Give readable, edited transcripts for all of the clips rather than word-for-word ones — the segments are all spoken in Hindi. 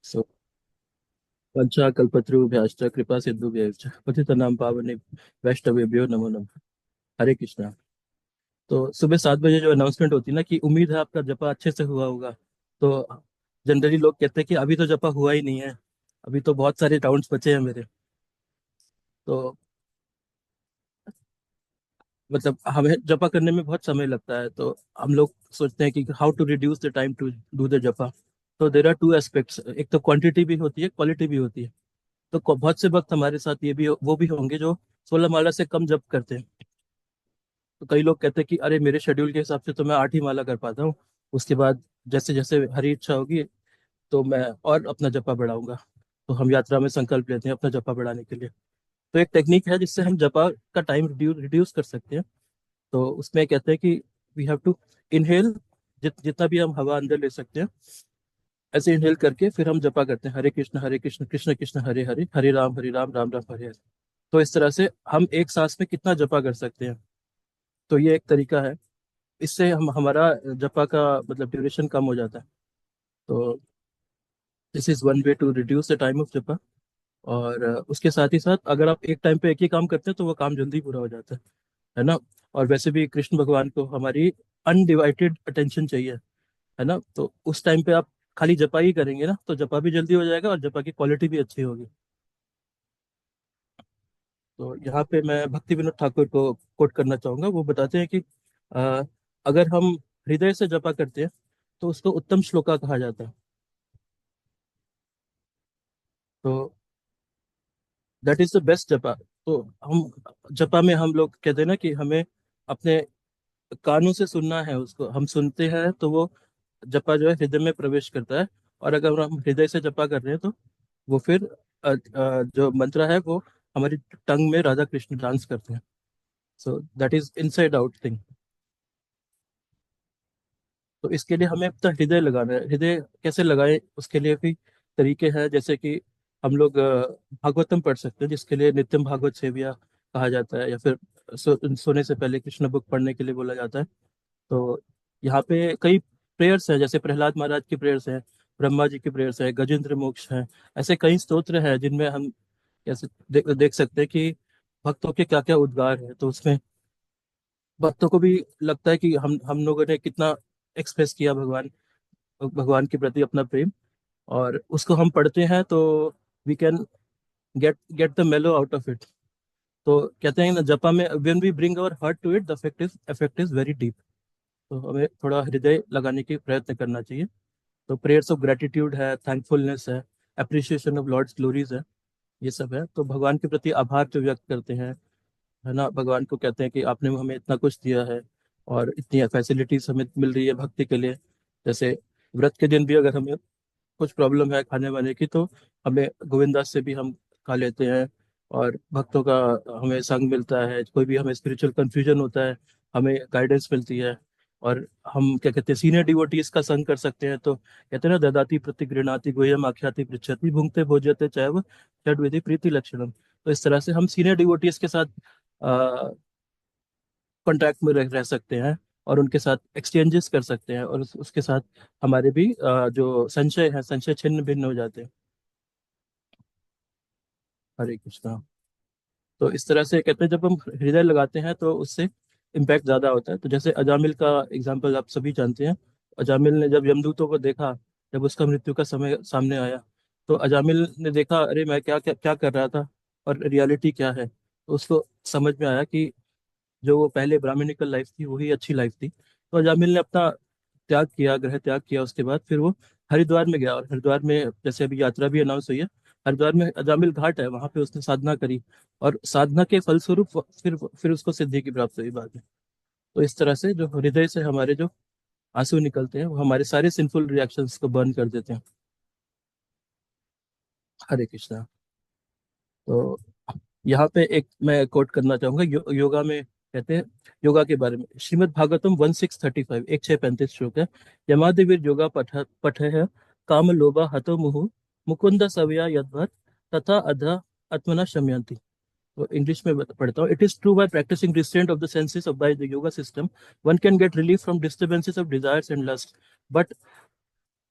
सो पंचा कल्पतरुभ्यश्च कृपा सिंधुभ्यश्च पतितनां पावने वैष्णवेभ्यो नमो नमः। हरे कृष्णा। तो सुबह 7 बजे जो अनाउंसमेंट होती है ना कि उम्मीद है आपका जपा अच्छे से हुआ होगा, तो जनरली लोग कहते हैं कि अभी तो जपा हुआ ही नहीं है, अभी तो बहुत सारे राउंड्स बचे हैं मेरे। तो मतलब हमें जपा करने में बहुत समय लगता है, तो हम लोग सोचते हैं कि how to reduce the time to do the japa. तो देर आर टू एस्पेक्ट्स, एक तो क्वांटिटी भी होती है, क्वालिटी भी होती है। तो बहुत से वक्त हमारे साथ ये भी वो भी होंगे जो 16 माला से कम जप करते हैं। तो कई लोग कहते हैं कि अरे मेरे शेड्यूल के हिसाब से तो मैं 8 ही माला कर पाता हूँ, उसके बाद जैसे जैसे हरी इच्छा होगी तो मैं और अपना जपा बढ़ाऊंगा। तो हम यात्रा में संकल्प लेते हैं अपना जपा बढ़ाने के लिए। तो एक टेक्निक है जिससे हम जपा का टाइम रिड्यूस कर सकते हैं। तो उसमें कहते हैं कि वी हैव टू इनहेल, जितना भी हम हवा अंदर ले सकते हैं ऐसे इनहेल करके फिर हम जपा करते हैं, हरे कृष्ण कृष्ण कृष्ण हरे हरे, हरे राम राम राम हरे हरे। तो इस तरह से हम एक सांस में कितना जपा कर सकते हैं। तो ये एक तरीका है, इससे हम हमारा जपा का मतलब ड्यूरेशन कम हो जाता है। तो this is one way to reduce the time of japa. और उसके साथ ही साथ अगर आप एक टाइम पे एक ही काम करते हैं तो वो काम जल्दी पूरा हो जाता है ना। और वैसे भी कृष्ण भगवान को हमारी अनडिवाइडेड अटेंशन चाहिए, है ना। तो उस टाइम पे आप खाली जपा ही करेंगे ना, तो जपा भी जल्दी हो जाएगा और जपा की क्वालिटी भी अच्छी होगी। तो यहाँ पे मैं भक्ति विनोद ठाकुर को कोट करना चाहूंगा। वो बताते हैं कि अ, अगर हम हृदय से जपा करते हैं तो उसको उत्तम श्लोका कहा जाता है। तो दैट इज द बेस्ट जपा। तो हम जपा में हम लोग कहते हैं ना कि हमें अपने कानों से सुनना है, उसको हम सुनते हैं तो वो जपा जो है हृदय में प्रवेश करता है। और अगर हम हृदय से जपा कर रहे हैं तो वो फिर जो मंत्र है वो हमारी टंग में राधा कृष्ण डांस करते हैं। So that is inside out thing. तो इसके लिए हमें अपना हृदय लगाना है। हृदय कैसे लगाएं उसके लिए भी तरीके हैं, जैसे कि हम लोग भागवतम पढ़ सकते हैं, जिसके लिए नित्यम भागवत सेविया कहा जाता है, या फिर सोने से पहले कृष्ण बुक पढ़ने के लिए बोला जाता है। तो यहाँ पे कई प्रेयर्स हैं, जैसे प्रहलाद महाराज की प्रेयर्स हैं, ब्रह्मा जी की प्रेयर्स हैं, गजेंद्र मोक्ष हैं। ऐसे कई स्तोत्र हैं जिनमें हम कैसे देख सकते हैं कि भक्तों के क्या क्या उद्गार है। तो उसमें भक्तों को भी लगता है कि हम लोगों ने कितना एक्सप्रेस किया भगवान के प्रति अपना प्रेम, और उसको हम पढ़ते हैं तो we can get get the mellow out of it. तो कहते हैं ना जपा में when we bring our heart to it the effect is very deep. तो हमें थोड़ा हृदय लगाने की प्रयत्न करना चाहिए। तो प्रेयर्स ऑफ ग्रेटिट्यूड है, थैंकफुलनेस है, अप्रिसिएशन ऑफ लॉर्ड्स ग्लोरीज है, ये सब है। तो भगवान के प्रति आभार जो व्यक्त करते हैं, है ना, भगवान को कहते हैं कि आपने हमें इतना कुछ दिया है और इतनी फैसिलिटीज हमें मिल रही है भक्ति के लिए। जैसे व्रत के दिन भी अगर हमें कुछ प्रॉब्लम है खाने वाने की, तो हमें गोविंदास से भी हम खा लेते हैं। और भक्तों का हमें संग मिलता है, कोई भी हमें स्पिरिचुअल कंफ्यूजन होता है हमें गाइडेंस मिलती है। और हम क्या कहते हैं सीनियर डिवोटीज का संग कर सकते हैं। तो कहते हैं ना, ददाति प्रतिगृणाति गुह्यम आख्याति पृच्छति भुंक्ते भोज्यते चैव षड् विधि प्रीति लक्षणम। तो इस तरह से हम सीनियर डिवोटीज के साथ कॉन्टैक्ट में रह सकते हैं और उनके साथ एक्सचेंजेस कर सकते हैं, और उसके साथ हमारे भी जो संशय है, संशय छिन्न भिन्न हो जाते हैं। हरे कृष्णा। तो इस तरह से कहते हैं जब हम हृदय लगाते हैं तो उससे इम्पैक्ट ज्यादा होता है। तो जैसे अजामिल का एग्जाम्पल आप सभी जानते हैं। अजामिल ने जब यमदूतों को देखा, जब उसका मृत्यु का समय सामने आया, तो अजामिल ने देखा अरे मैं क्या क्या क्या कर रहा था और रियलिटी क्या है। तो उसको समझ में आया कि जो वो पहले ब्राह्मणिकल लाइफ थी वही अच्छी लाइफ थी। तो अजामिल ने अपना त्याग किया, ग्रह त्याग किया। उसके बाद फिर वो हरिद्वार में गया, और हरिद्वार में जैसे अभी यात्रा भी अनाउंस हुई है, हरिद्वार में अजामिल घाट है, वहां पे उसने साधना करी। और साधना के फलस्वरूप फिर उसको सिद्धि की प्राप्ति हुई बाद में। तो इस तरह से जो हृदय से हमारे जो आंसू निकलते हैं वो हमारे सारे सिंफुल रिएक्शंस को बर्न कर देते हैं। हरे कृष्णा। तो यहाँ पे एक मैं कोट करना चाहूंगा, योगा में कहते हैं, योगा के बारे में श्रीमद् भागवतम 1635 1635 श्लोक है। यमादेवीर योगा पठ है, काम लोभा हतो मुहु, मुकुंद सवया यद्भर, तथा अध आत्मना शमयंती। तो इंग्लिश में पढ़ता हूँ। It is true by practising restraint of the senses of by the yoga system one can get relief from disturbances of desires and lust, but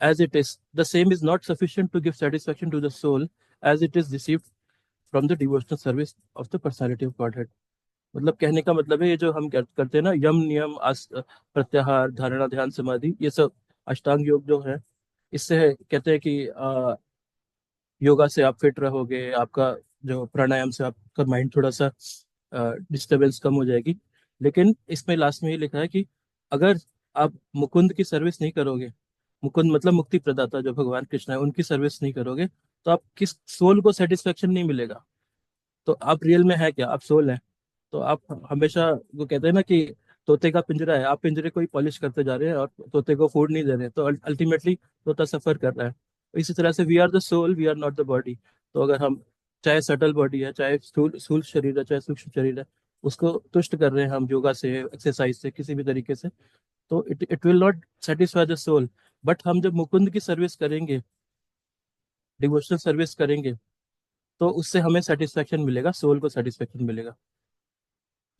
as it is, the same is not sufficient to give satisfaction to the soul as it is received from the devotional service of the personality of Godhead. मतलब कहने का मतलब है ये जो हम करते हैं ना, यम नियम प्रत्याहार धारणा ध्यान समाधि, ये सब अष्टांग योग जो है, इससे कहते हैं कि योगा से आप फिट रहोगे, आपका जो प्राणायाम से आपका माइंड थोड़ा सा डिस्टरबेंस कम हो जाएगी। लेकिन इसमें लास्ट में ये लिखा है कि अगर आप मुकुंद की सर्विस नहीं करोगे, मुकुंद मतलब मुक्ति प्रदाता जो भगवान कृष्ण है, उनकी सर्विस नहीं करोगे, तो आप किस सोल को सेटिस्फेक्शन नहीं मिलेगा। तो आप रियल में है क्या, आप सोल हैं। तो आप हमेशा, वो कहते हैं ना कि तोते का पिंजरा है, आप पिंजरे को ही पॉलिश करते जा रहे हैं और तोते को फूड नहीं दे रहे हैं, तो अल्टीमेटली तोता सफर कर रहा है। तो इसी तरह से we are the soul, we are not the body. तो अगर हम, चाहे सटल बॉडी है, चाहे स्थूल स्थूल शरीर है, चाहे सूक्ष्म शरीर है, उसको तुष्ट कर रहे हैं हम योगा से, एक्सरसाइज से, किसी भी तरीके से, तो it it will not satisfy the soul. But हम जब मुकुंद की सर्विस करेंगे, डिवोशनल सर्विस करेंगे, तो उससे हमें सेटिस्फेक्शन मिलेगा, सोल को सेटिस्फेक्शन मिलेगा।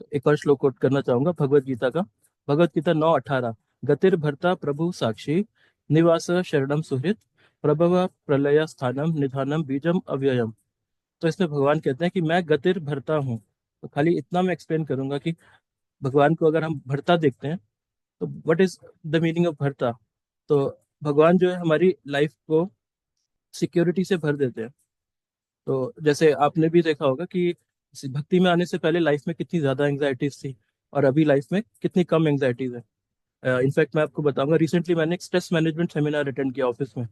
तो एक और श्लोक कोट करना चाहूंगा भगवत गीता का। भगवत गीता 9:18, गतिर भर्ता प्रभु साक्षी, निवास शरणम सुहृत, प्रभव प्रलय स्थानम निधानम बीजम अव्ययम। तो इसमें भगवान कहते हैं कि मैं गतिर भरता हूँ। तो खाली इतना मैं एक्सप्लेन करूंगा कि भगवान को अगर हम भरता देखते हैं, तो what is the meaning of भरता। तो भगवान जो है हमारी लाइफ को सिक्योरिटी से भर देते हैं। तो जैसे आपने भी देखा होगा कि भक्ति में आने से पहले लाइफ में कितनी ज्यादा एंग्जाइटीज थी, और अभी लाइफ में कितनी कम एंग्जाइटीज है। इनफैक्ट मैं आपको बताऊंगा, रिसेंटली मैंने एक स्ट्रेस मैनेजमेंट सेमिनार अटेंड किया ऑफिस में।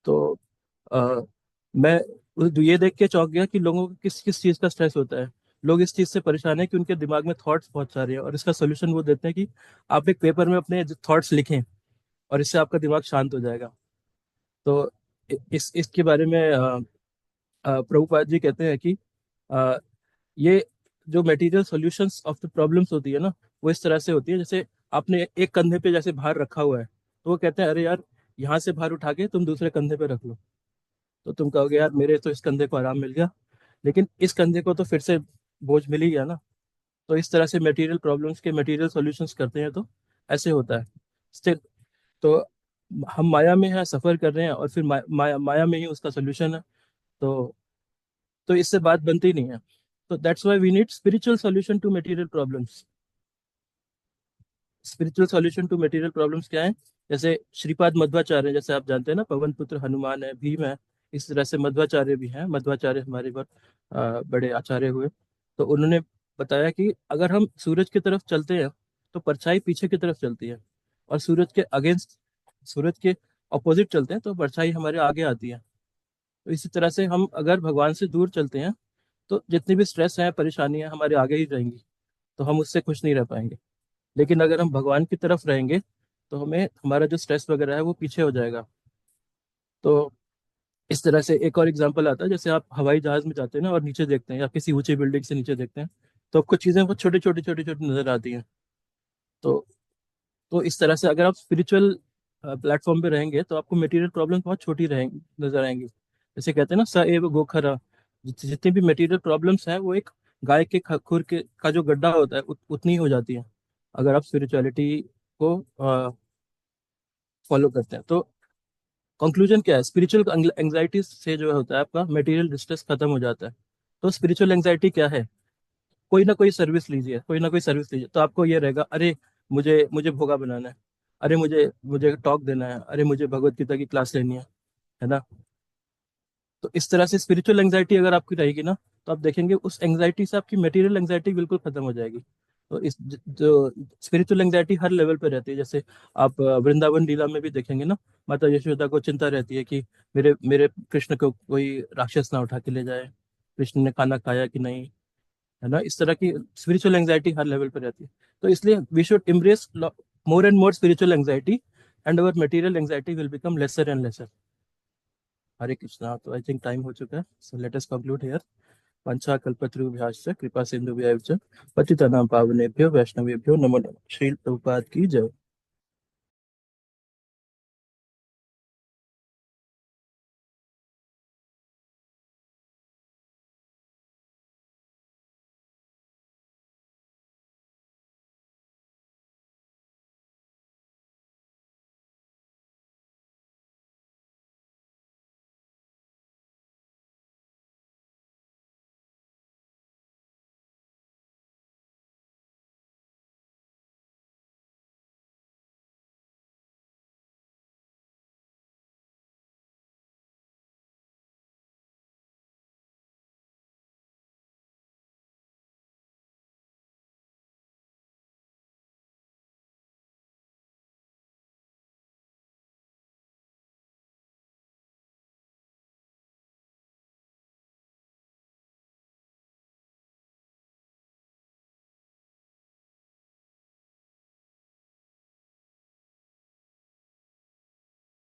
तो अ, मैं ये देख के चौंक गया कि लोगों को किस किस चीज़ का स्ट्रेस होता है। लोग इस चीज़ से परेशान है कि उनके दिमाग में थॉट्स बहुत सारे हैं, और इसका सोल्यूशन वो देते हैं कि आप एक पेपर में अपने थॉट्स लिखें, और इससे आपका दिमाग शांत हो जाएगा। तो इस इसके बारे में प्रभुपाद जी कहते हैं कि अ, ये जो material solutions of the problems होती है ना, वो इस तरह से होती है, जैसे आपने एक कंधे पे जैसे भार रखा हुआ है, तो वो कहते हैं अरे यार, यहाँ से भार उठा के तुम दूसरे कंधे पे रख लो। तो तुम कहोगे यार मेरे तो इस कंधे को आराम मिल गया, लेकिन इस कंधे को तो फिर से बोझ मिल ही गया ना। तो इस तरह से मटेरियल प्रॉब्लम्स के मटेरियल सॉल्यूशंस करते हैं, तो ऐसे होता है स्टिल। तो हम माया में है, सफर कर रहे हैं, और फिर माया में ही उसका सोल्यूशन है। तो इससे बात बनती नहीं है। तो that's why we need spiritual solution to material problems. Spiritual solution to material problems क्या है? जैसे श्रीपाद मध्वाचार्य, जैसे आप जानते हैं ना, पवन पुत्र हनुमान है, भीम है, इस तरह से मध्वाचार्य भी हैं। मध्वाचार्य हमारे बहुत बड़े आचार्य हुए। तो उन्होंने बताया कि अगर हम सूरज की तरफ चलते हैं, तो परछाई पीछे की तरफ चलती है, और सूरज के अगेंस्ट, सूरज के अपोजिट चलते हैं, तो परछाई हमारे आगे आती है। तो इसी तरह से हम अगर भगवान से दूर चलते हैं, तो जितनी भी स्ट्रेस है, परेशानियां हमारे आगे ही रहेंगी, तो हम उससे खुश नहीं रह पाएंगे। लेकिन अगर हम भगवान की तरफ रहेंगे, तो हमें हमारा जो स्ट्रेस वगैरह है वो पीछे हो जाएगा। तो इस तरह से एक और एग्जांपल आता है, जैसे आप हवाई जहाज में जाते हैं ना, और नीचे देखते हैं, या किसी ऊंची बिल्डिंग से नीचे देखते हैं, तो आपको चीजें बहुत छोटी छोटी छोटी छोटी नजर आती हैं। तो तो इस तरह से अगर आप स्पिरिचुअल प्लेटफॉर्म पे रहेंगे, तो आपको मटेरियल प्रॉब्लम बहुत छोटी रहेंगी, नजर आएंगी। जैसे कहते हैं ना, स एव गोखरा, जितनी भी मटेरियल प्रॉब्लम्स हैं, वो एक गाय के खुर के का जो गड्ढा होता है, उतनी ही हो जाती है, अगर आप स्पिरिचुअलिटी को फॉलो करते हैं। तो कंक्लूजन क्या है? स्पिरिचुअल एंग्जाइटी से जो होता है आपका मटेरियल डिस्ट्रेस खत्म हो जाता है। तो स्पिरिचुअल एंग्जाइटी क्या है? कोई ना कोई सर्विस लीजिए, कोई ना कोई सर्विस लीजिए, तो आपको ये रहेगा, अरे मुझे मुझे भोगा बनाना है, अरे मुझे मुझे टॉक देना है, अरे मुझे भगवत गीता की क्लास लेनी है ना। तो इस तरह से स्पिरिचुअल एंग्जाइटी अगर आपकी रहेगी ना, तो आप देखेंगे उस एंग्जाइटी से आपकी मटेरियल एंग्जाइटी बिल्कुल खत्म हो जाएगी। तो इस जो स्पिरिचुअल एंग्जाइटी हर लेवल पे रहती है, जैसे आप वृंदावन लीला में भी देखेंगे ना, माता यशोदा को चिंता रहती है कि मेरे मेरे कृष्ण को कोई राक्षस ना उठा के ले जाए, कृष्ण ने खाना खाया कि नहीं, है ना। इस तरह की स्पिरिचुअल एंग्जाइटी हर लेवल पर रहती है। तो इसलिए we should embrace more and more spiritual anxiety, and our material anxiety will become lesser and lesser. Hare Krishna. तो आई थिंक टाइम हो चुका है, so let us conclude here. पंचाकल्पतरुभ्याश्च कृपा सिंधुभ्यश्च पतितानां पावनेभ्यो वैष्णवेभ्यो नमो नमः। श्री प्रभुपाद की जय।